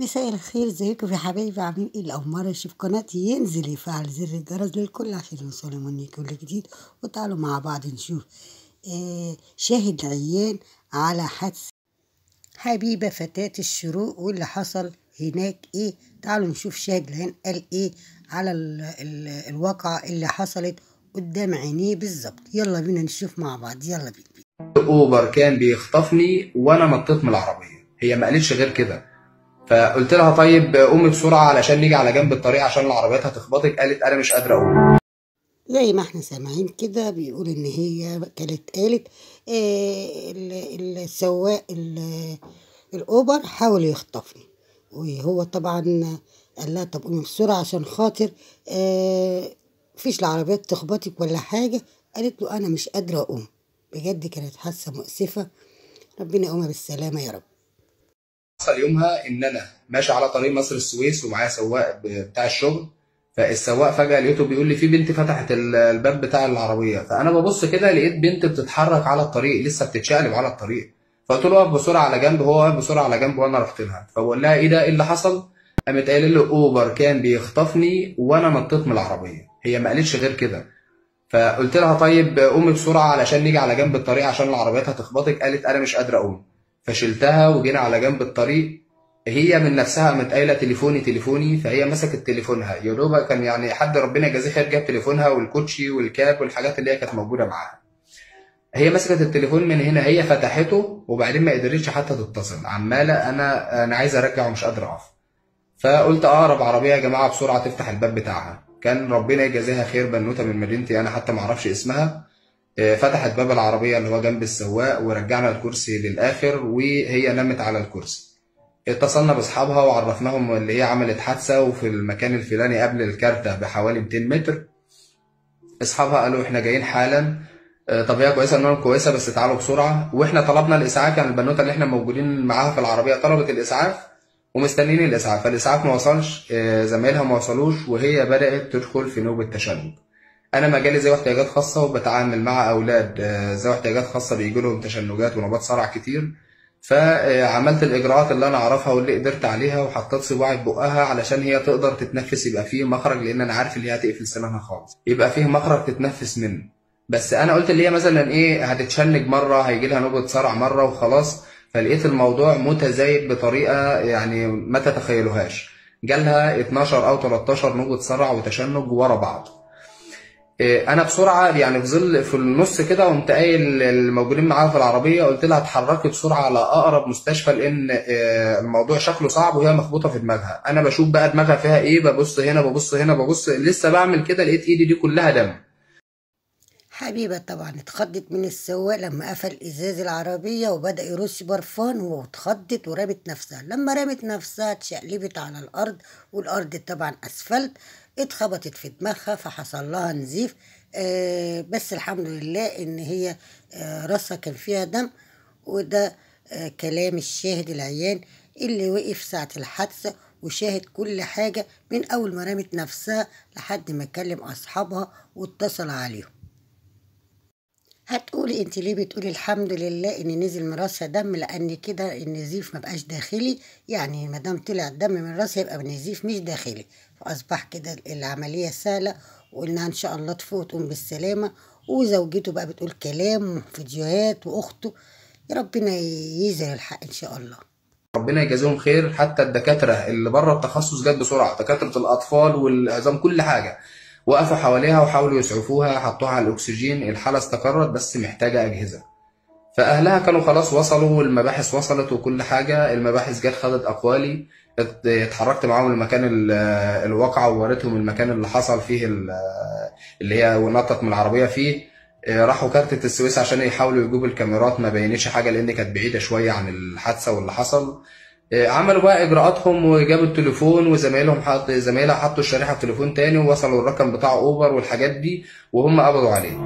مساء الخير، ازيكم يا حبايبي؟ عاملين ايه؟ لو مرة يشوف قناتي ينزل يفعل زر الجرس للكل عشان يوصلوا مني كل جديد. وتعالوا مع بعض نشوف شاهد عيان على حادثة حبيبة فتاة الشروق واللي حصل هناك ايه. تعالوا نشوف شاهد العيان قال ايه على الواقعة اللي حصلت قدام عينيه بالظبط. يلا بينا نشوف مع بعض، يلا بينا. اوبر كان بيخطفني وانا نطيت من العربيه، هي ما قالتش غير كده. فقلت لها طيب قومي بسرعه علشان نيجي على جنب الطريق عشان العربيات هتخبطك. قالت انا مش قادره اقوم. زي ما احنا سامعين كده بيقول ان هي قالت السواق الاوبر حاول يخطفني، وهو طبعا قال لها طب قومي بسرعه عشان خاطر مفيش العربيات تخبطك ولا حاجه. قالت له انا مش قادره اقوم. بجد كانت حادثه مؤسفه، ربنا يقومها بالسلامه يا رب. حصل يومها ان انا ماشي على طريق مصر السويس ومعايا سواق بتاع الشغل. فالسواق فجاه لقيته بيقول لي في بنت فتحت الباب بتاع العربيه. فانا ببص كده لقيت بنت بتتحرك على الطريق، لسه بتتشقلب على الطريق. فقلت له اقف بسرعه على جنب. هو واقف بسرعه على جنب وانا رحت لها. فبقول لها ايه ده، ايه اللي حصل؟ قامت قايله لي اوبر كان بيخطفني وانا نطيت من العربيه، هي ما قالتش غير كده. فقلت لها طيب قومي بسرعه علشان نيجي على جنب الطريق عشان العربيات هتخبطك. قالت انا مش قادره اقوم. فشلتها وجينا على جنب الطريق. هي من نفسها قامت قايله تليفوني تليفوني. فهي مسكت تليفونها، يا دوبك كان يعني حد ربنا يجازيه خير جاب تليفونها والكوتشي والكاب والحاجات اللي هي كانت موجوده معاها. هي مسكت التليفون من هنا، هي فتحته وبعدين ما قدرتش حتى تتصل، عماله انا عايز ارجع ومش قادر اقف. فقلت اقرب عربيه يا جماعه بسرعه تفتح الباب بتاعها. كان ربنا يجازيها خير، بنوته من مدينتي انا حتى ما اعرفش اسمها. فتحت باب العربيه اللي هو جنب السواق ورجعنا الكرسي للاخر وهي نامت على الكرسي. اتصلنا باصحابها وعرفناهم اللي هي عملت حادثه وفي المكان الفلاني قبل الكارته بحوالي 200 متر. اصحابها قالوا احنا جايين حالا. طب هي كويسه؟ انهم كويسه بس تعالوا بسرعه. واحنا طلبنا الاسعاف، يعني البنوته اللي احنا موجودين معاها في العربيه طلبت الاسعاف ومستنيين الاسعاف. فالاسعاف ما وصلش، زمايلها ما وصلوش وهي بدات تدخل في نوبه تشنج. انا مجالي ذوي احتياجات خاصه وبتعامل مع اولاد ذوي احتياجات خاصه بيجي لهم تشنجات ونوبات صرع كتير. فعملت الاجراءات اللي انا اعرفها واللي قدرت عليها وحطيت صباعي في بقها علشان هي تقدر تتنفس، يبقى فيه مخرج، لان انا عارف اللي هي هتقفل سنانها خالص، يبقى فيه مخرج تتنفس منه. بس انا قلت اللي هي مثلا ايه هتتشنج مره، هيجي لها نوبه صرع مره وخلاص. فلقيت الموضوع متزايد بطريقه يعني ما تتخيلوهاش. جالها 12 او 13 نوبه صرع وتشنج ورا بعض. انا بسرعه يعني في النص كده قمت قايل الموجودين معاها في العربيه، قلت لها اتحركي بسرعه على اقرب مستشفى لان الموضوع شكله صعب وهي مخبوطه في دماغها. انا بشوف بقى دماغها فيها ايه، ببص هنا ببص هنا ببص، لسه بعمل كده لقيت ايدي دي كلها دم. حبيبة طبعا اتخضت من السواق لما قفل ازاز العربية وبدأ يرش برفان، واتخضت ورمت نفسها. لما رمت نفسها اتشقلبت على الارض، والارض طبعا اسفلت، اتخبطت في دماغها فحصل لها نزيف. بس الحمد لله ان هي راسها كان فيها دم. وده كلام الشاهد العيان اللي وقف ساعة الحادثة وشاهد كل حاجة من اول ما رمت نفسها لحد ما كلم اصحابها واتصل عليهم. هتقولي انت ليه بتقولي الحمد لله ان نزل من راسها دم؟ لان كده النزيف ما بقاش داخلي، يعني ما دام طلع الدم من راسها يبقى النزيف مش داخلي. فاصبح كده العمليه سهله، وانها ان شاء الله تفوق وتقوم بالسلامه. وزوجته بقى بتقول كلام وفيديوهات، واخته. يا ربنا يزرع الحق ان شاء الله. ربنا يجازيهم خير. حتى الدكاتره اللي بره التخصص جت بسرعه، دكاتره الاطفال والعظام كل حاجه وقفوا حواليها وحاولوا يسعفوها، حطوها على الاكسجين. الحاله استقرت بس محتاجه اجهزه. فاهلها كانوا خلاص وصلوا والمباحث وصلت وكل حاجه. المباحث جت خدت اقوالي، اتحركت معاهم لمكان الواقعه ووريتهم المكان اللي حصل فيه اللي هي ونطت من العربيه فيه. راحوا كارتة السويس عشان يحاولوا يجيبوا الكاميرات، ما بينتش حاجه لان كانت بعيده شويه عن الحادثه واللي حصل. عملوا بقى اجراءاتهم وجابوا التليفون زمايلها حطوا الشريحه في تليفون تاني ووصلوا الرقم بتاع اوبر والحاجات دي وهم قبضوا عليه.